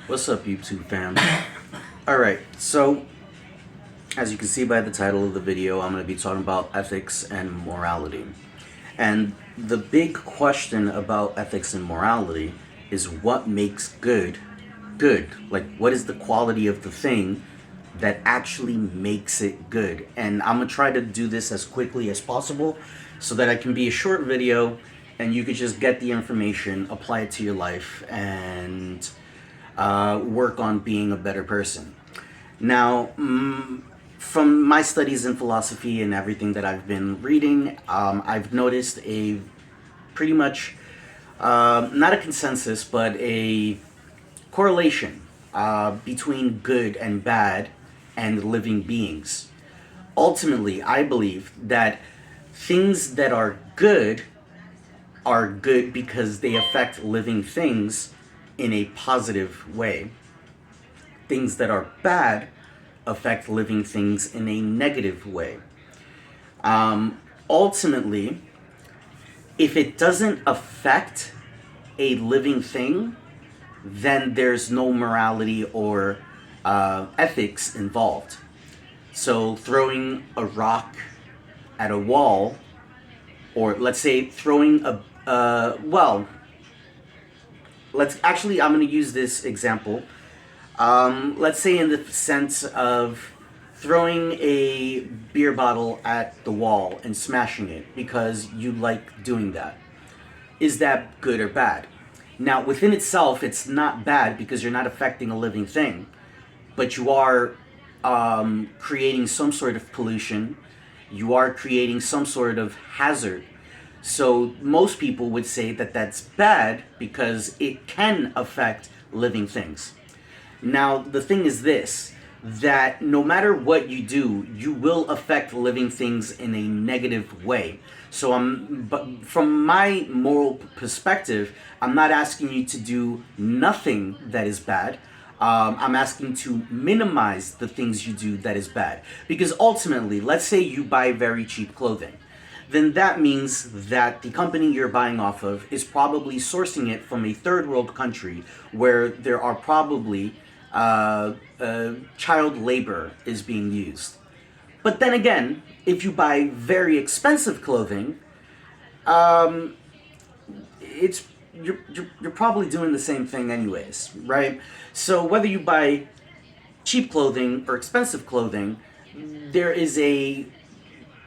What's up, YouTube fam? Alright, so as you can see by the title of the video, I'm going to be talking about ethics and morality. And the big question about ethics and morality is what makes good good? Like, what is the quality of the thing that actually makes it good? And I'm going to try to do this as quickly as possible so that it can be a short video and you could just get the information, apply it to your life, and work on being a better person. Now, from my studies in philosophy and everything that I've been reading, I've noticed a pretty much, not a consensus, but a correlation between good and bad and living beings. Ultimately, I believe that things that are good because they affect living things in a positive way. Things that are bad affect living things in a negative way. Ultimately, if it doesn't affect a living thing, then there's no morality or ethics involved. So throwing a rock at a wall, or let's say throwing I'm going to use this example. Let's say in the sense of throwing a beer bottle at the wall and smashing it because you like doing that. Is that good or bad? Now, within itself, it's not bad because you're not affecting a living thing, but you are creating some sort of pollution. You are creating some sort of hazard. So most people would say that that's bad because it can affect living things. Now, the thing is this, that no matter what you do, you will affect living things in a negative way. So but from my moral perspective, I'm not asking you to do nothing that is bad. I'm asking to minimize the things you do that is bad. Because ultimately, let's say you buy very cheap clothing. Then that means that the company you're buying off of is probably sourcing it from a third world country where there are probably child labor is being used. But then again, if you buy very expensive clothing, it's you're probably doing the same thing anyways, right? So whether you buy cheap clothing or expensive clothing, there is a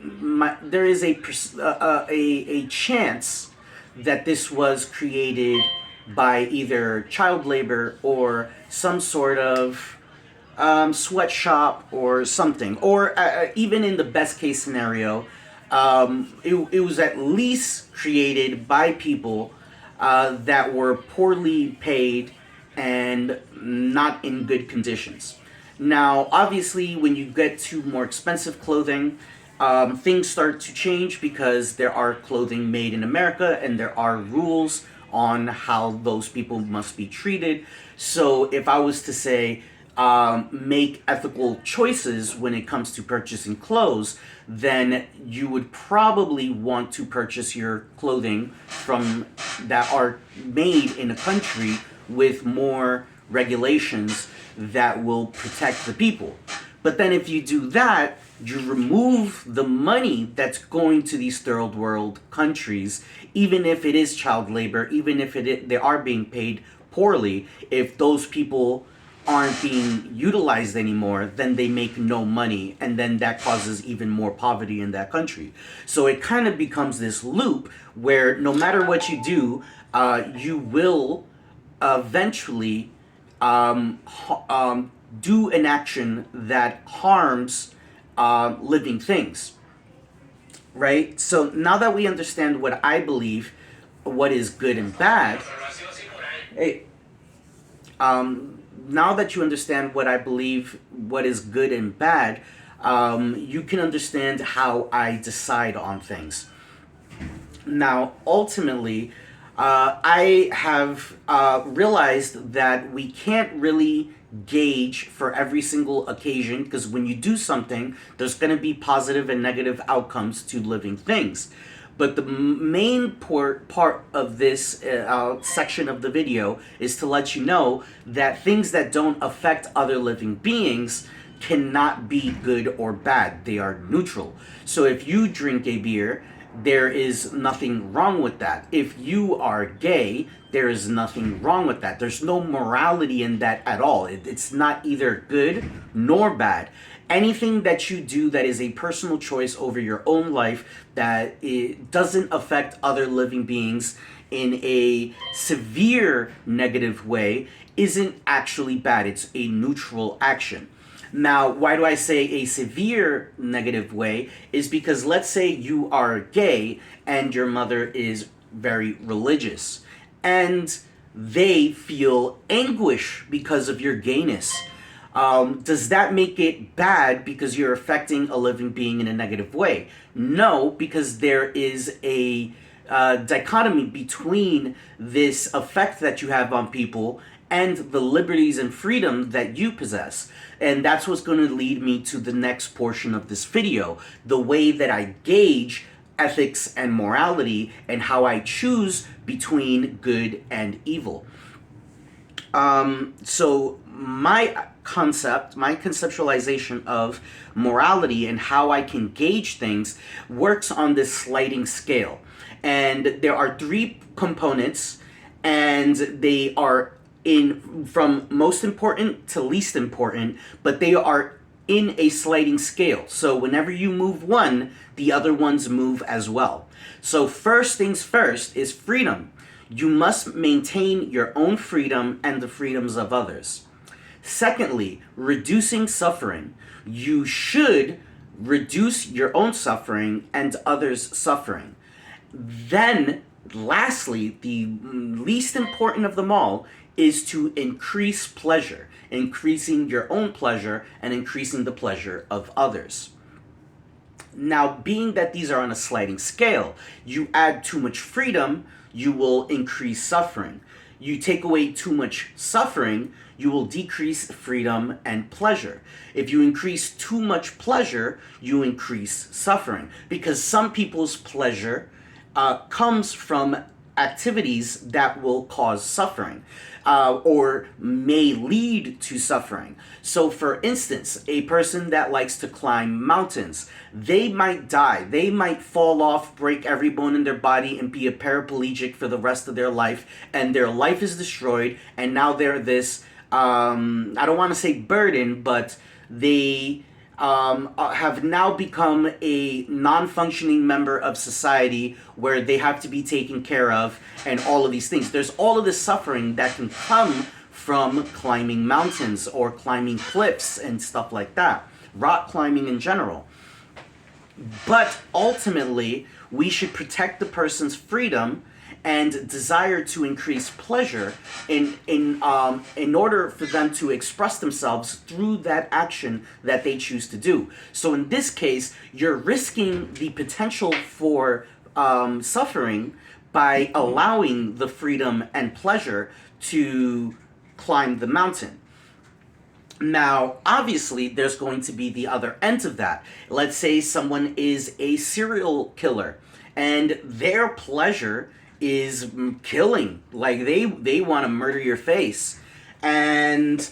a chance that this was created by either child labor or some sort of sweatshop or something, or even in the best case scenario, it was at least created by people that were poorly paid and not in good conditions. Now, obviously, when you get to more expensive clothing, things start to change because there are clothing made in America and there are rules on how those people must be treated. So if I was to say, make ethical choices when it comes to purchasing clothes, then you would probably want to purchase your clothing from that are made in a country with more regulations that will protect the people. But then if you do that, you remove the money that's going to these third world countries, even if it is child labor, even if they are being paid poorly. If those people aren't being utilized anymore, then they make no money, and then that causes even more poverty in that country. So it kind of becomes this loop where no matter what you do, you will eventually do an action that harms living things, right? So now that we understand what I believe, what is good and bad, hey, now that you understand what I believe, what is good and bad, you can understand how I decide on things. Now, ultimately, I have realized that we can't really gauge for every single occasion, because when you do something, there's going to be positive and negative outcomes to living things. But the main part of this section of the video is to let you know that things that don't affect other living beings cannot be good or bad. They are neutral. So if you drink a beer, there is nothing wrong with that. If you are gay, there is nothing wrong with that. There's no morality in that at all. It's not either good nor bad. Anything that you do that is a personal choice over your own life, that it doesn't affect other living beings in a severe negative way, isn't actually bad. It's a neutral action. Now, why do I say a severe negative way? Is because let's say you are gay and your mother is very religious and they feel anguish because of your gayness. Does that make it bad because you're affecting a living being in a negative way? No, because there is a dichotomy between this effect that you have on people and the liberties and freedom that you possess. And that's what's going to lead me to the next portion of this video, the way that I gauge ethics and morality and how I choose between good and evil. So my conceptualization of morality and how I can gauge things works on this sliding scale. And there are three components, and they are from most important to least important, but they are in a sliding scale. So whenever you move one, the other ones move as well. So first things first is freedom. You must maintain your own freedom and the freedoms of others. Secondly, reducing suffering. You should reduce your own suffering and others' suffering. Then, lastly, the least important of them all is to increase pleasure, increasing your own pleasure and increasing the pleasure of others. Now, being that these are on a sliding scale, you add too much freedom, you will increase suffering. You take away too much suffering, you will decrease freedom and pleasure. If you increase too much pleasure, you increase suffering. Because some people's pleasure comes from activities that will cause suffering or may lead to suffering. So for instance, a person that likes to climb mountains, they might die. They might fall off, break every bone in their body, and be a paraplegic for the rest of their life, and their life is destroyed, and now they're this, I don't want to say burden, but they have now become a non-functioning member of society where they have to be taken care of and all of these things. There's all of this suffering that can come from climbing mountains or climbing cliffs and stuff like that. Rock climbing in general. But ultimately, we should protect the person's freedom and desire to increase pleasure in order for them to express themselves through that action that they choose to do. So in this case, you're risking the potential for suffering by allowing the freedom and pleasure to climb the mountain. Now, obviously, there's going to be the other end of that. Let's say someone is a serial killer and their pleasure is killing. Like they want to murder your face. And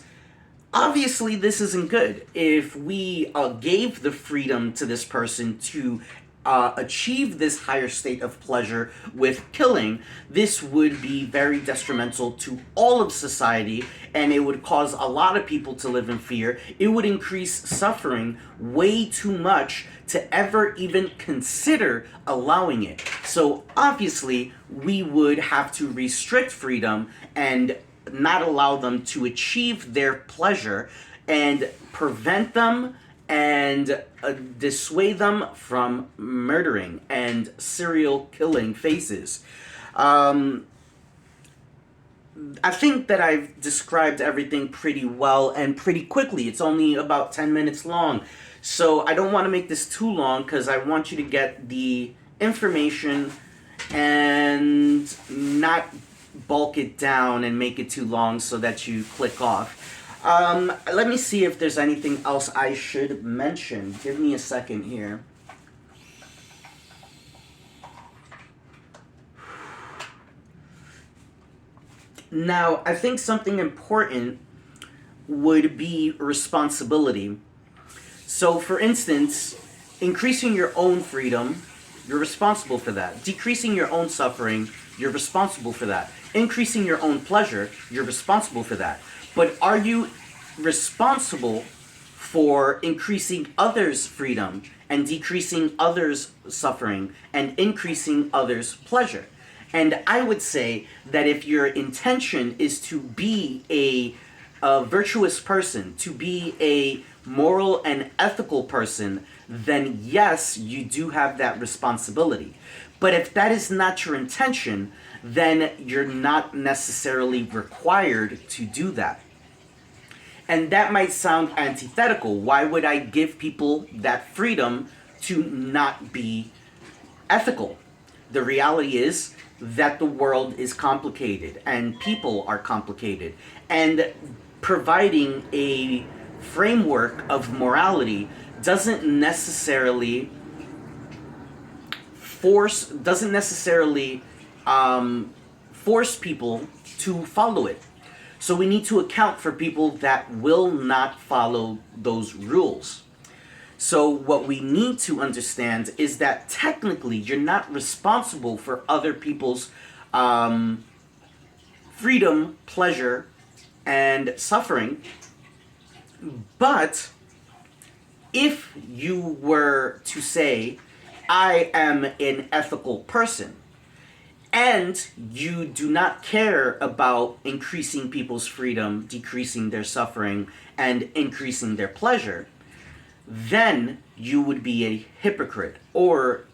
obviously this isn't good. If we gave the freedom to this person to achieve this higher state of pleasure with killing, this would be very detrimental to all of society, and it would cause a lot of people to live in fear. It would increase suffering way too much to ever even consider allowing it. So obviously, we would have to restrict freedom and not allow them to achieve their pleasure and prevent them and dissuade them from murdering and serial killing faces. I think that I've described everything pretty well and pretty quickly. It's only about 10 minutes long. So I don't want to make this too long because I want you to get the information and not bulk it down and make it too long so that you click off. Let me see if there's anything else I should mention. Give me a second here. Now, I think something important would be responsibility. So, for instance, increasing your own freedom, you're responsible for that. Decreasing your own suffering, you're responsible for that. Increasing your own pleasure, you're responsible for that. But are you responsible for increasing others' freedom and decreasing others' suffering and increasing others' pleasure? And I would say that if your intention is to be a virtuous person, to be a moral and ethical person, then yes, you do have that responsibility. But if that is not your intention, then you're not necessarily required to do that. And that might sound antithetical. Why would I give people that freedom to not be ethical? The reality is that the world is complicated and people are complicated. And providing a framework of morality doesn't necessarily force people to follow it. So we need to account for people that will not follow those rules. So what we need to understand is that technically you're not responsible for other people's freedom, pleasure, and suffering. But if you were to say, I am an ethical person, and you do not care about increasing people's freedom, decreasing their suffering, and increasing their pleasure, then you would be a hypocrite or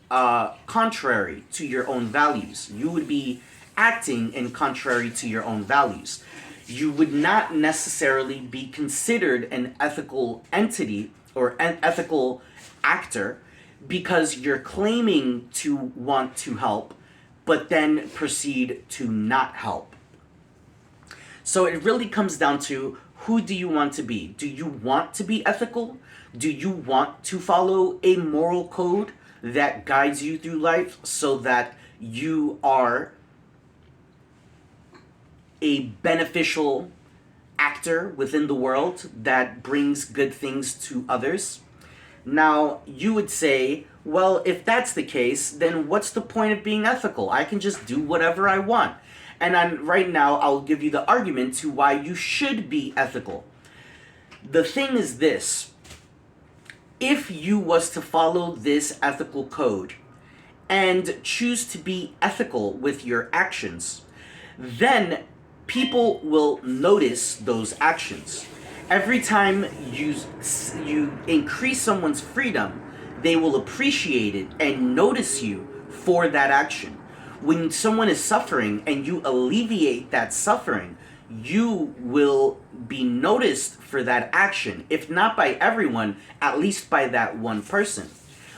contrary to your own values. You would be acting in contrary to your own values. You would not necessarily be considered an ethical entity or an ethical actor because you're claiming to want to help, but then proceed to not help. So it really comes down to, who do you want to be? Do you want to be ethical? Do you want to follow a moral code that guides you through life so that you are a beneficial actor within the world that brings good things to others? Now, you would say, well, if that's the case, then what's the point of being ethical? I can just do whatever I want. And right now, I'll give you the argument to why you should be ethical. The thing is this: if you was to follow this ethical code and choose to be ethical with your actions, then people will notice those actions. Every time you increase someone's freedom, they will appreciate it and notice you for that action. When someone is suffering and you alleviate that suffering, you will be noticed for that action, if not by everyone, at least by that one person.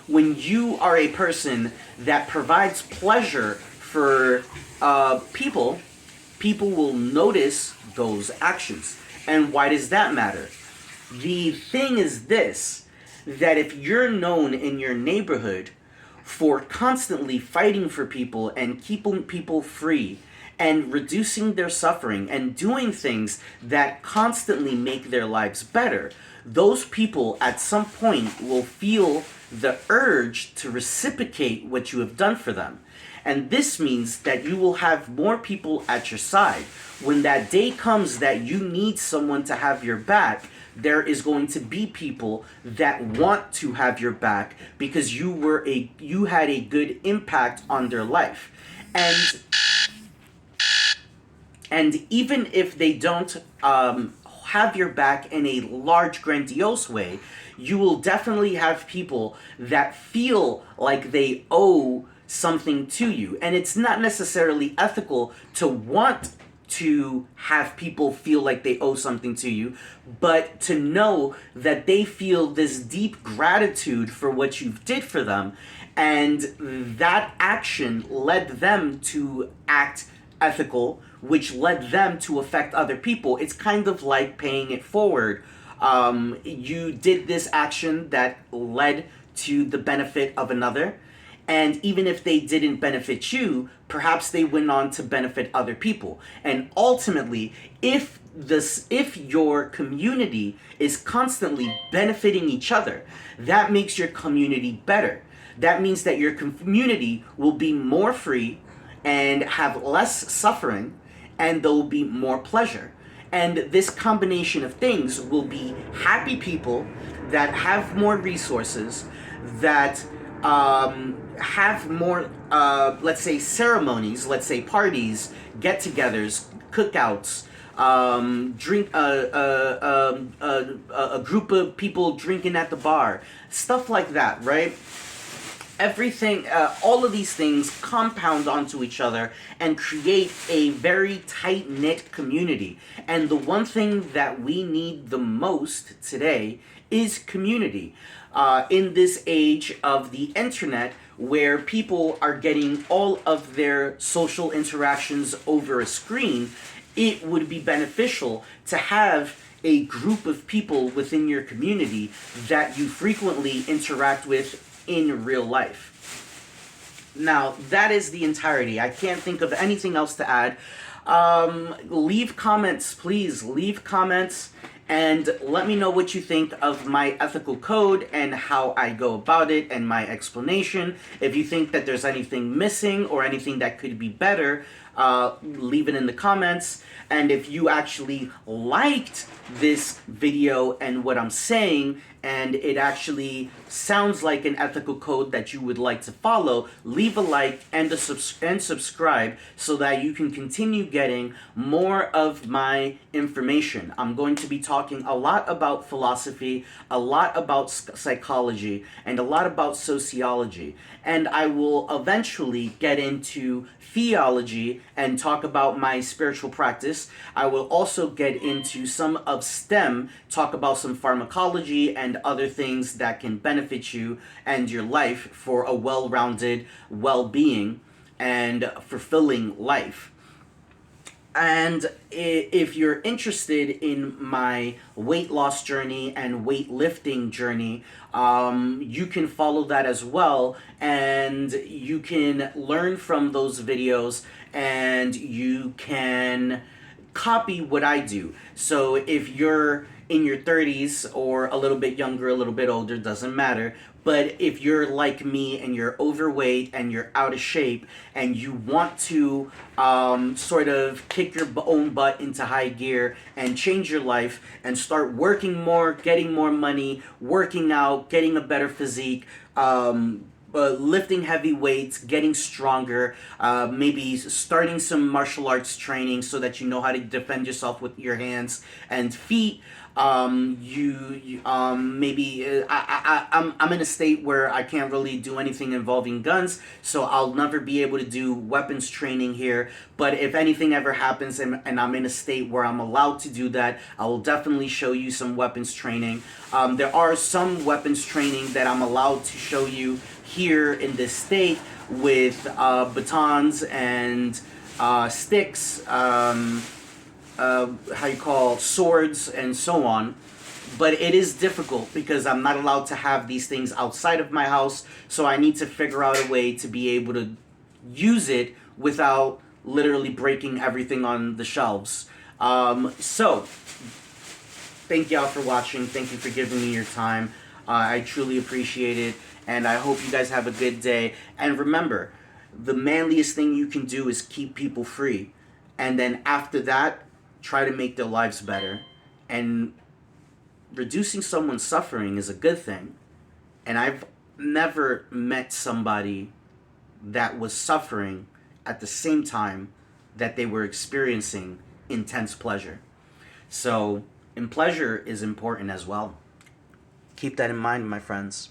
When you are a person that provides pleasure for people will notice those actions. And why does that matter? The thing is this, that if you're known in your neighborhood for constantly fighting for people and keeping people free and reducing their suffering and doing things that constantly make their lives better, those people at some point will feel the urge to reciprocate what you have done for them. And this means that you will have more people at your side. When that day comes that you need someone to have your back, there is going to be people that want to have your back because you had a good impact on their life. And even if they don't have your back in a large, grandiose way, you will definitely have people that feel like they owe something to you. And it's not necessarily ethical to want to have people feel like they owe something to you, but to know that they feel this deep gratitude for what you did for them, and that action led them to act ethical, which led them to affect other people. It's kind of like paying it forward. You did this action that led to the benefit of another, And even if they didn't benefit you, perhaps they went on to benefit other people. And ultimately, if your community is constantly benefiting each other, that makes your community better. That means that your community will be more free and have less suffering, and there will be more pleasure. And this combination of things will be happy people that have more resources, that have more, let's say, ceremonies, let's say parties, get togethers, cookouts, drink a group of people drinking at the bar, stuff like that, right? Everything, all of these things compound onto each other and create a very tight knit community. And the one thing that we need the most today is community. In this age of the internet, where people are getting all of their social interactions over a screen, it would be beneficial to have a group of people within your community that you frequently interact with in real life. Now, that is the entirety. I can't think of anything else to add. Leave comments, please. Leave comments and let me know what you think of my ethical code and how I go about it and my explanation. If you think that there's anything missing or anything that could be better, leave it in the comments. And if you actually liked this video and what I'm saying, and it actually sounds like an ethical code that you would like to follow, leave a like and subscribe so that you can continue getting more of my information. I'm going to be talking a lot about philosophy, a lot about psychology, and a lot about sociology. And I will eventually get into theology and talk about my spiritual practice. I will also get into some of STEM, talk about some pharmacology and other things that can benefit you and your life for a well-rounded, well-being and fulfilling life. And if you're interested in my weight loss journey and weightlifting journey, you can follow that as well. And you can learn from those videos and you can copy what I do. So if you're in your 30s or a little bit younger, a little bit older, doesn't matter. But if you're like me and you're overweight and you're out of shape and you want to sort of kick your own butt into high gear and change your life and start working more, getting more money, working out, getting a better physique, lifting heavy weights, getting stronger, maybe starting some martial arts training so that you know how to defend yourself with your hands and feet. I'm in a state where I can't really do anything involving guns, so I'll never be able to do weapons training here. But if anything ever happens and I'm in a state where I'm allowed to do that, I will definitely show you some weapons training. There are some weapons training that I'm allowed to show you here in this state with batons and sticks, swords and so on. But it is difficult because I'm not allowed to have these things outside of my house, so I need to figure out a way to be able to use it without literally breaking everything on the shelves. So thank y'all for watching. Thank you for giving me your time. I truly appreciate it, and I hope you guys have a good day. And remember, the manliest thing you can do is keep people free, and then after that, try to make their lives better. And reducing someone's suffering is a good thing. And I've never met somebody that was suffering at the same time that they were experiencing intense pleasure. So, and pleasure is important as well. Keep that in mind, my friends.